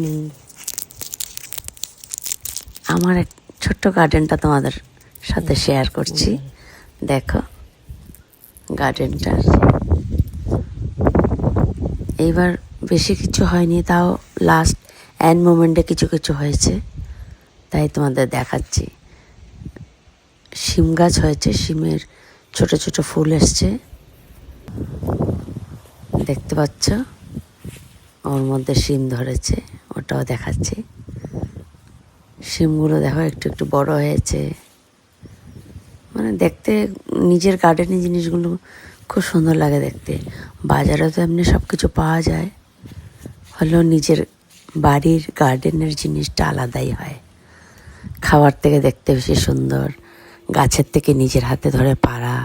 নেই। আমার এক ছোট্ট গার্ডেনটা তোমাদের সাথে শেয়ার করছি। দেখো গার্ডেনটা এইবার বেশি কিছু হয়নি, তাও লাস্ট এন্ড মোমেন্টে কিছু কিছু হয়েছে, তাই তোমাদের দেখাচ্ছি। শিম গাছ হয়েছে, শিমের ছোট ছোট ফুল এসছে, দেখতে পাচ্ছ, ওর মধ্যে শিম ধরেছে, ওটাও দেখাচ্ছি। শিমগুলো দেখো একটু একটু বড় হয়েছে, মানে দেখতে নিজের গার্ডেনের জিনিসগুলো খুব সুন্দর লাগে দেখতে। বাজারে তো এমনি সব কিছু পাওয়া যায়, হলেও নিজের বাড়ির গার্ডেনের জিনিসটা আলাদাই হয়। খাবার থেকে দেখতে বেশি সুন্দর, গাছের থেকে নিজের হাতে ধরে পাড়া।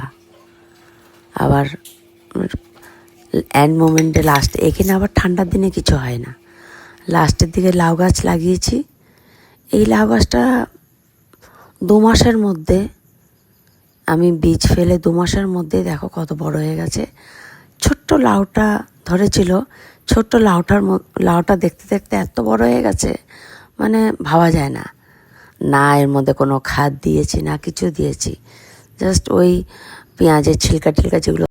আবার এন্ড মোমেন্টে লাস্টে, এখানে আবার ঠান্ডার দিনে কিছু হয় না, লাস্টের দিকে লাউ গাছ লাগিয়েছি। এই লাউ গাছটা 2 মাসের মধ্যে, আমি বীজ ফেলে 2 মাসের মধ্যে দেখো কত বড় হয়ে গেছে। ছোট্ট লাউটা ধরেছিল, ছোট্ট লাউটা দেখতে দেখতে এত বড় হয়ে গেছে, মানে ভাবা যায় না। না এর মধ্যে কোনো খাদ দিয়েছি, না কিছু দিয়েছি, জাস্ট ওই পেঁয়াজের ছিলকা টিলকা যেগুলো